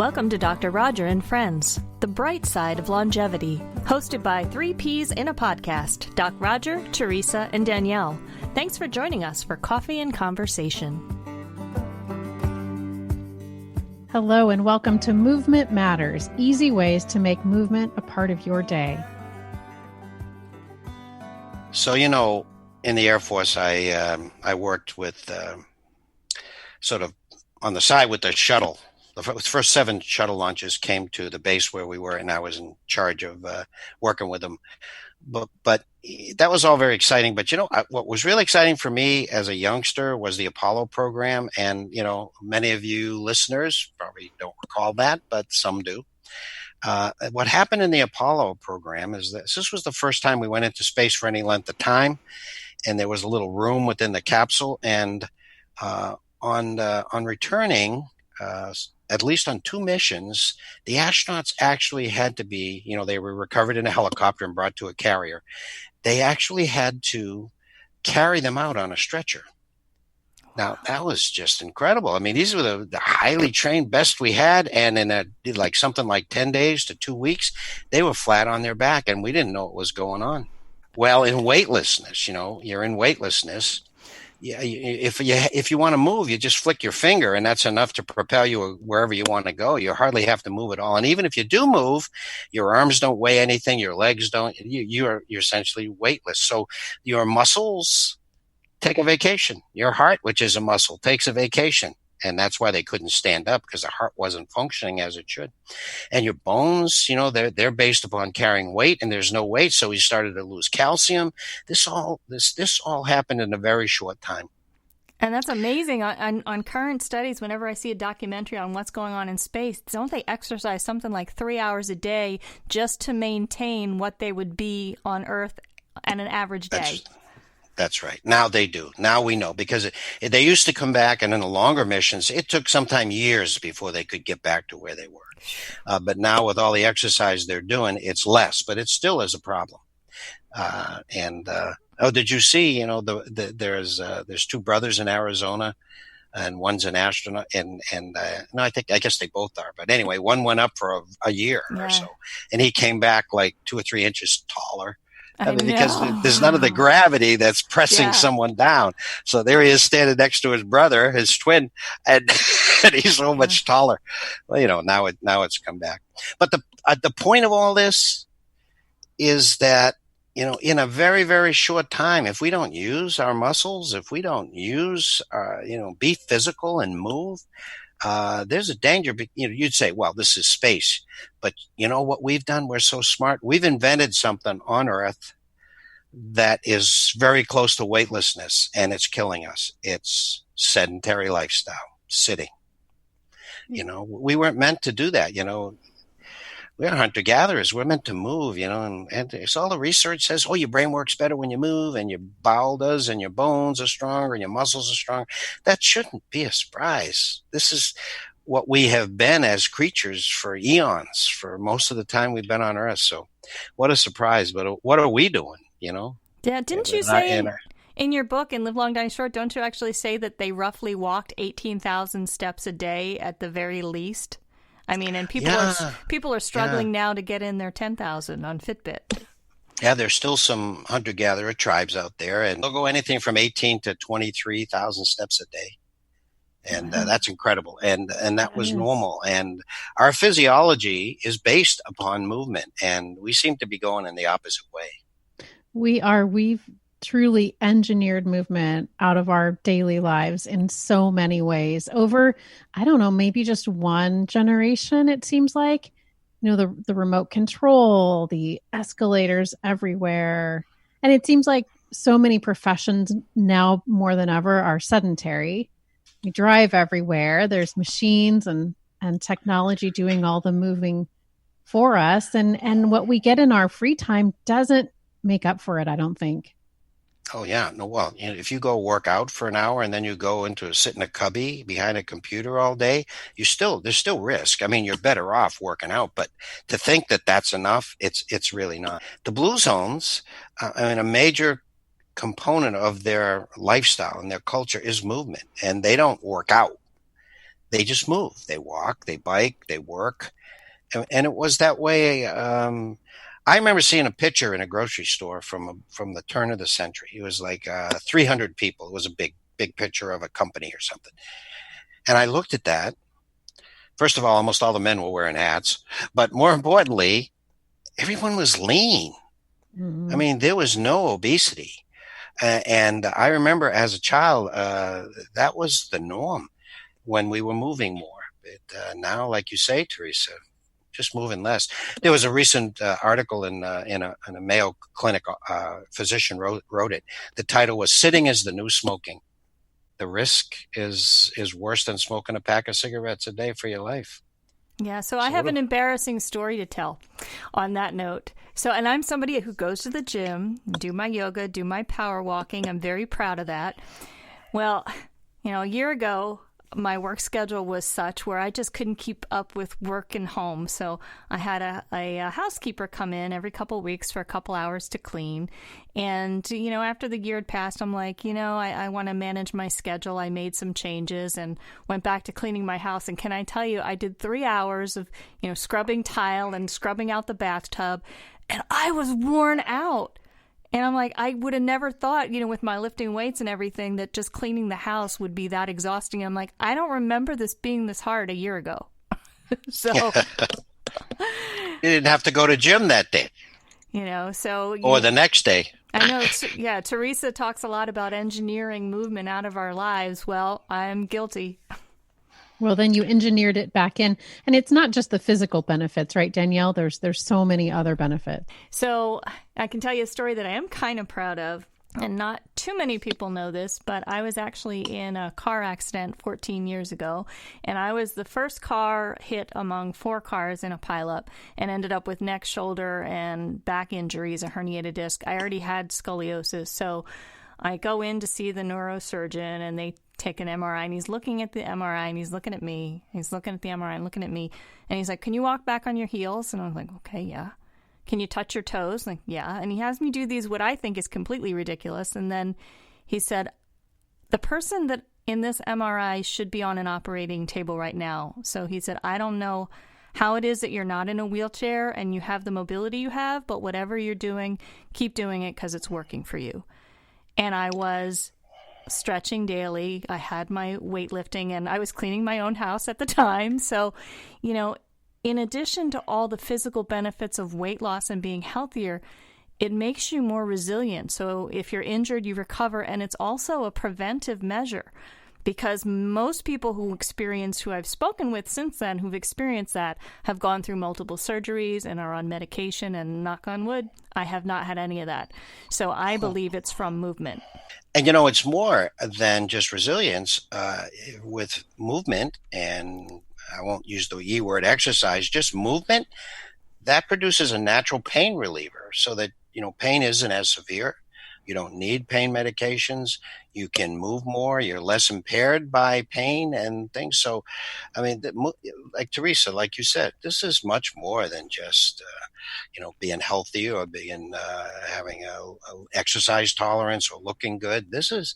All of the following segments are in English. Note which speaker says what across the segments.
Speaker 1: Welcome to Dr. Roger and Friends, the bright side of longevity, hosted by three Ps in a podcast, Doc Roger, Teresa, and Danielle. Thanks for joining us for Coffee and Conversation.
Speaker 2: Hello and welcome to Movement Matters, easy ways to make movement a part of your day.
Speaker 3: So, in the Air Force, I worked with sort of on the side with the shuttle. The first 7 shuttle launches came to the base where we were, and I was in charge of working with them. But that was all very exciting. But, what was really exciting for me as a youngster was the Apollo program. And, many of you listeners probably don't recall that, but some do. What happened in the Apollo program is that this was the first time we went into space for any length of time. And there was a little room within the capsule. And on returning, at least on 2 missions, the astronauts actually had to be, they were recovered in a helicopter and brought to a carrier. They actually had to carry them out on a stretcher. Now, that was just incredible. I mean, these were the highly trained best we had. And in something like 10 days to 2 weeks, they were flat on their back and we didn't know what was going on. Well, in weightlessness, you're in weightlessness. Yeah, if you want to move, you just flick your finger, and that's enough to propel you wherever you want to go. You hardly have to move at all. And even if you do move, your arms don't weigh anything, your legs don't. You're essentially weightless. So your muscles take a vacation. Your heart, which is a muscle, takes a vacation. And that's why they couldn't stand up, because the heart wasn't functioning as it should. And your bones, they're based upon carrying weight, and there's no weight, so we started to lose calcium. This all happened in a very short time.
Speaker 1: And that's amazing. On current studies, whenever I see a documentary on what's going on in space, don't they exercise something like 3 hours a day just to maintain what they would be on Earth on an average day?
Speaker 3: That's right. Now they do. Now we know, because they used to come back, and in the longer missions, it took sometimes years before they could get back to where they were. But now with all the exercise they're doing, it's less, but it still is a problem. Did you see, there's 2 brothers in Arizona, and one's an astronaut, and I guess they both are. But anyway, one went up for a year or so, and he came back like 2 or 3 inches taller. Because there's none of the gravity that's pressing someone down. So there he is standing next to his brother, his twin, and he's so much taller. Well, now it's come back. But the point of all this is that, in a very, very short time, if we don't use our muscles, if we don't use, be physical and move, there's a danger. You'd say, well, this is space. But you know what we've done? We're so smart. We've invented something on Earth that is very close to weightlessness, and it's killing us. It's sedentary lifestyle, sitting. We weren't meant to do that. We're hunter-gatherers. We're meant to move, and it's all the research says, your brain works better when you move, and your bowel does, and your bones are stronger, and your muscles are stronger. That shouldn't be a surprise. This is what we have been as creatures for eons, for most of the time we've been on Earth. So what a surprise. But what are we doing,
Speaker 1: Yeah, didn't you say in your book, in Live Long, Die Short, don't you actually say that they roughly walked 18,000 steps a day at the very least? I mean, and people are struggling now to get in their 10,000 on Fitbit.
Speaker 3: Yeah, there's still some hunter-gatherer tribes out there, and they'll go anything from 18 to 23,000 steps a day. And that's incredible. And that was normal. And our physiology is based upon movement, and we seem to be going in the opposite way.
Speaker 2: We've truly engineered movement out of our daily lives in so many ways over, I don't know, maybe just one generation, it seems like. The remote control, the escalators everywhere. And it seems like so many professions now more than ever are sedentary. We drive everywhere. There's machines and technology doing all the moving for us. And what we get in our free time doesn't make up for it, I don't think.
Speaker 3: Oh, yeah. No, well, if you go work out for an hour and then you go sit in a cubby behind a computer all day, there's still risk. I mean, you're better off working out, but to think that that's enough, it's really not. The Blue Zones, a major component of their lifestyle and their culture is movement, and they don't work out. they just move. They walk, they bike, they work. And it was that way. I remember seeing a picture in a grocery store from the turn of the century. It was like 300 people. It was a big picture of a company or something. And I looked at that. First of all, almost all the men were wearing hats. But more importantly, everyone was lean. I mean, there was no obesity. And I remember as a child, that was the norm when we were moving more. But now, like you say, Teresa, just moving less. There was a recent article in a Mayo Clinic physician wrote it. The title was "Sitting is the New Smoking." The risk is worse than smoking a pack of cigarettes a day for your life.
Speaker 1: Yeah, so I have an embarrassing story to tell on that note. And I'm somebody who goes to the gym, do my yoga, do my power walking. I'm very proud of that. Well, a year ago, my work schedule was such where I just couldn't keep up with work and home. So I had a housekeeper come in every couple of weeks for a couple hours to clean. And, after the year had passed, I'm like, I want to manage my schedule. I made some changes and went back to cleaning my house. And can I tell you, I did 3 hours of, scrubbing tile and scrubbing out the bathtub. And I was worn out. And I'm like, I would have never thought, with my lifting weights and everything, that just cleaning the house would be that exhausting. I'm like, I don't remember this being this hard a year ago. So
Speaker 3: you didn't have to go to gym that day.
Speaker 1: Or
Speaker 3: the next day.
Speaker 1: I know. Teresa talks a lot about engineering movement out of our lives. Well, I'm guilty.
Speaker 2: Well, then you engineered it back in. And it's not just the physical benefits, right, Danielle? There's so many other benefits.
Speaker 1: So I can tell you a story that I am kind of proud of. And not too many people know this, but I was actually in a car accident 14 years ago. And I was the first car hit among 4 cars in a pileup and ended up with neck, shoulder, and back injuries, a herniated disc. I already had scoliosis. So I go in to see the neurosurgeon, and they take an MRI, and he's looking at the MRI, and he's looking at me. He's looking at the MRI and looking at me. And he's like, "Can you walk back on your heels?" And I was like, "Okay, yeah." "Can you touch your toes?" Like, "Yeah." And he has me do these, what I think is completely ridiculous. And then he said, "The person that in this MRI should be on an operating table right now." So he said, "I don't know how it is that you're not in a wheelchair and you have the mobility you have, but whatever you're doing, keep doing it because it's working for you." And I was stretching daily. I had my weightlifting, and I was cleaning my own house at the time. So, in addition to all the physical benefits of weight loss and being healthier, it makes you more resilient. So if you're injured, you recover, and it's also a preventive measure, because most people who I've spoken with since then, who've experienced that, have gone through multiple surgeries and are on medication, and knock on wood, I have not had any of that. So I believe it's from movement.
Speaker 3: And it's more than just resilience with movement, and I won't use the E word, exercise, just movement, that produces a natural pain reliever so that, pain isn't as severe. You don't need pain medications. You can move more. You're less impaired by pain and things. So, I mean, like Teresa, like you said, this is much more than just, being healthy or being having a exercise tolerance or looking good. This is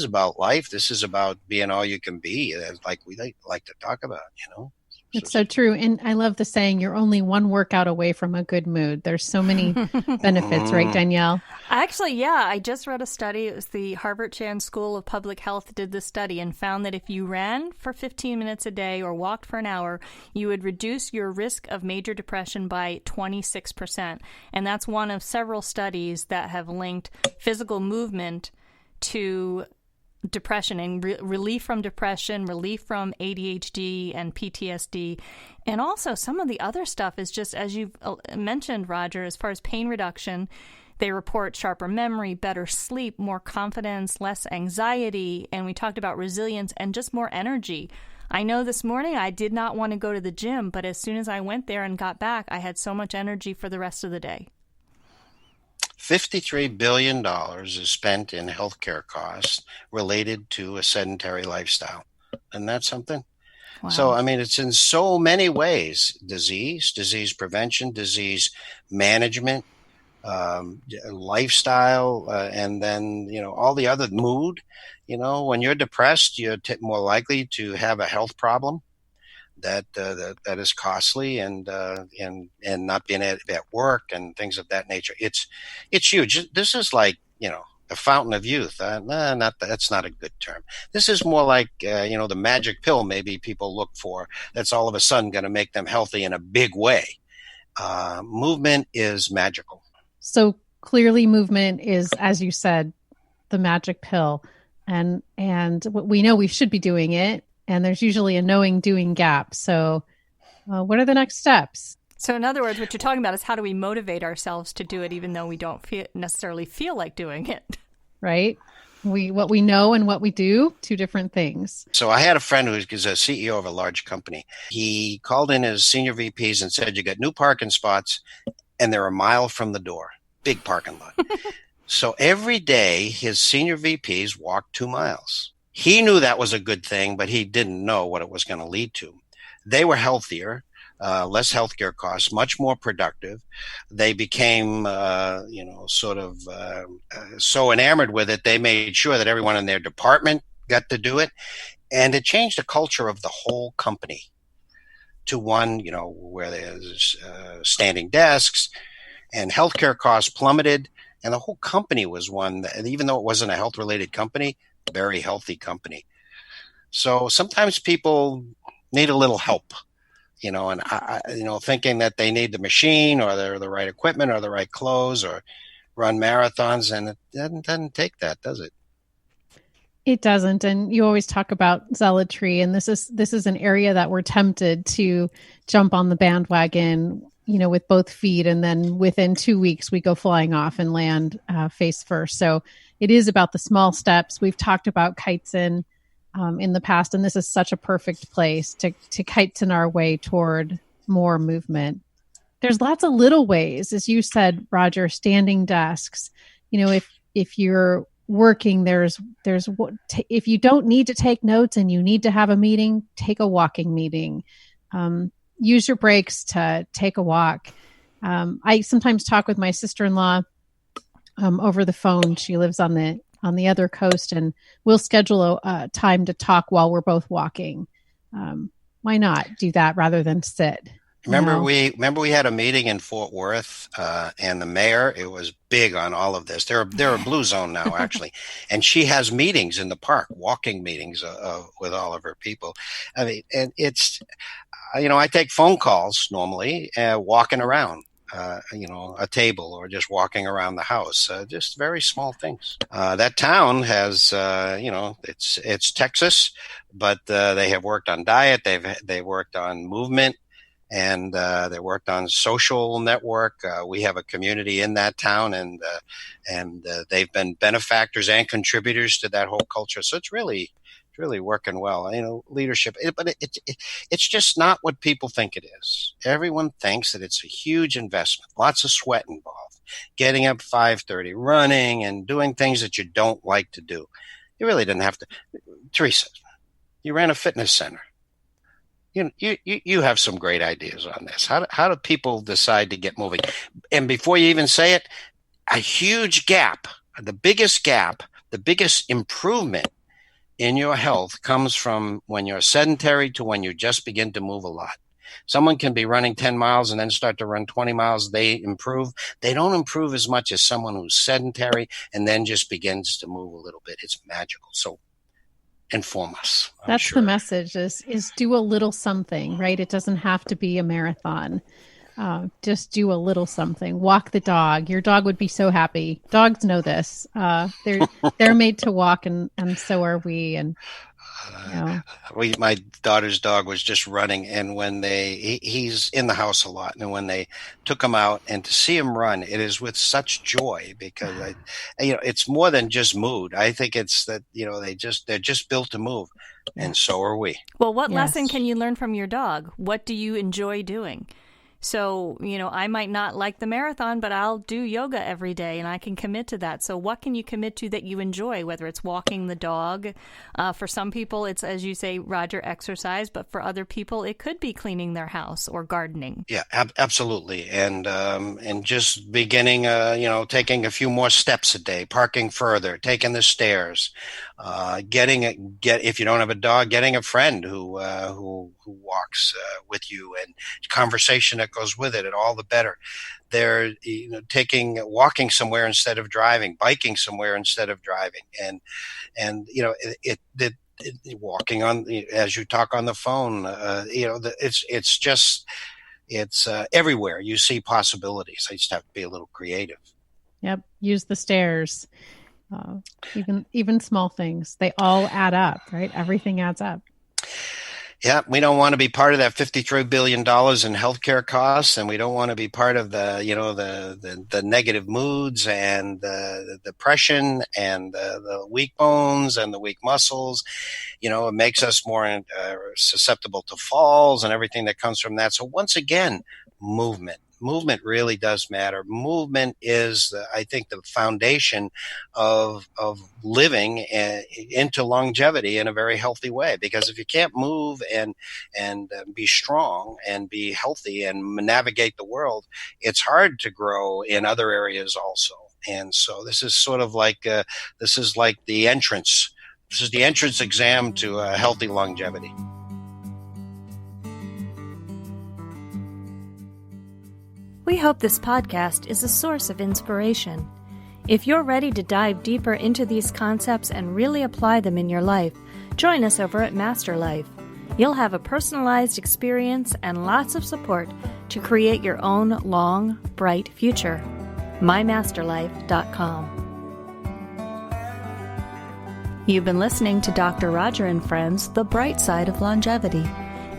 Speaker 3: about life. This is about being all you can be, like we like to talk about.
Speaker 2: It's so true. And I love the saying, you're only one workout away from a good mood. There's so many benefits, right, Danielle?
Speaker 1: Actually, yeah. I just read a study. It was the Harvard Chan School of Public Health did this study and found that if you ran for 15 minutes a day or walked for an hour, you would reduce your risk of major depression by 26%. And that's one of several studies that have linked physical movement to depression and relief from depression, relief from ADHD and PTSD. And also some of the other stuff is just, as you've mentioned, Roger, as far as pain reduction, they report sharper memory, better sleep, more confidence, less anxiety. And we talked about resilience and just more energy. I know this morning I did not want to go to the gym, but as soon as I went there and got back, I had so much energy for the rest of the day.
Speaker 3: $53 billion is spent in healthcare costs related to a sedentary lifestyle. Isn't that something? Wow. So, I mean, it's in so many ways: disease prevention, disease management, lifestyle, and then, all the other mood. When you're depressed, you're more likely to have a health problem that is costly, and not being at work and things of that nature. It's huge. This is like, a fountain of youth. That's not a good term. This is more like, the magic pill maybe people look for. That's all of a sudden going to make them healthy in a big way. Movement is magical.
Speaker 2: So clearly movement is, as you said, the magic pill. And we know we should be doing it. And there's usually a knowing doing gap. So what are the next steps?
Speaker 1: So in other words, what you're talking about is how do we motivate ourselves to do it even though we don't necessarily feel like doing it?
Speaker 2: Right. What we know and what we do, two different things.
Speaker 3: So I had a friend who's a CEO of a large company. He called in his senior VPs and said, you got new parking spots and they're a mile from the door. Big parking lot. So every day his senior VPs walked 2 miles. He knew that was a good thing, but he didn't know what it was going to lead to. They were healthier, less healthcare costs, much more productive. They became, so enamored with it, they made sure that everyone in their department got to do it. And it changed the culture of the whole company to one, where there's standing desks and healthcare costs plummeted. And the whole company was one that, even though it wasn't a health-related company, very healthy company. So sometimes people need a little help, and thinking that they need the machine or the right equipment or the right clothes or run marathons, and it doesn't take that, does it?
Speaker 2: It doesn't. And you always talk about zealotry, and this is an area that we're tempted to jump on the bandwagon, with both feet, and then within 2 weeks we go flying off and land face first. So it is about the small steps. We've talked about Kaizen in the past, and this is such a perfect place to Kaizen our way toward more movement. There's lots of little ways, as you said, Roger, standing desks. If you're working, if you don't need to take notes and you need to have a meeting, take a walking meeting. Use your breaks to take a walk. I sometimes talk with my sister-in-law over the phone. She lives on the other coast, and we'll schedule a time to talk while we're both walking. Why not do that rather than sit?
Speaker 3: Remember we had a meeting in Fort Worth, and the mayor, it was big on all of this. They're a blue zone now, actually, and she has meetings in the park, walking meetings with all of her people. I mean, and it's, I take phone calls normally, walking around, a table, or just walking around the house, just very small things. That town has, it's Texas, but they have worked on diet. They worked on movement. And they worked on social network. We have a community in that town, and they've been benefactors and contributors to that whole culture. So it's really working well. Leadership, but it's just not what people think it is. Everyone thinks that it's a huge investment, lots of sweat involved, getting up 5:30, running, and doing things that you don't like to do. You really didn't have to. Teresa, you ran a fitness center. You have some great ideas on this. How do people decide to get moving? And before you even say it, a huge gap, the biggest improvement in your health comes from when you're sedentary to when you just begin to move a lot. Someone can be running 10 miles and then start to run 20 miles. They improve. They don't improve as much as someone who's sedentary and then just begins to move a little bit. It's magical. So inform us.
Speaker 2: That's the message is do a little something, right? It doesn't have to be a marathon. Just do a little something. Walk the dog. Your dog would be so happy. Dogs know this. They're made to walk, and so are we. And
Speaker 3: my daughter's dog was just running, and when he's in the house a lot, and when they took him out and to see him run, it is with such joy, because it's more than just mood. I think it's that they're just built to move, and so are we.
Speaker 1: Well, what lesson can you learn from your dog? What do you enjoy doing? So, I might not like the marathon, but I'll do yoga every day and I can commit to that. So what can you commit to that you enjoy, whether it's walking the dog? For some people, it's, as you say, Roger, exercise, but for other people, it could be cleaning their house or gardening.
Speaker 3: Yeah, absolutely. And just beginning, taking a few more steps a day, parking further, taking the stairs, if you don't have a dog, getting a friend who walks with you, and conversation that goes with it, and all the better. They're walking somewhere instead of driving, biking somewhere instead of driving, and walking on as you talk on the phone. It's everywhere. You see possibilities. I just have to be a little creative.
Speaker 2: Yep. Use the stairs. Even small things, they all add up, right? Everything adds up.
Speaker 3: Yeah, we don't want to be part of that $53 billion in healthcare costs, and we don't want to be part of the negative moods and the depression and the weak bones and the weak muscles. It makes us more susceptible to falls and everything that comes from that. So once again, movement. Movement really does matter. Movement is, I think, the foundation of living into longevity in a very healthy way. Because if you can't move and be strong and be healthy and navigate the world, it's hard to grow in other areas also. And so this is sort of like the entrance. This is the entrance exam to healthy longevity.
Speaker 1: We hope this podcast is a source of inspiration. If you're ready to dive deeper into these concepts and really apply them in your life, join us over at Master Life. You'll have a personalized experience and lots of support to create your own long, bright future. mymasterlife.com. You've been listening to Dr. Roger and Friends, The Bright Side of Longevity.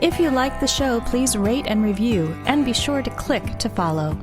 Speaker 1: If you like the show, please rate and review, and be sure to click to follow.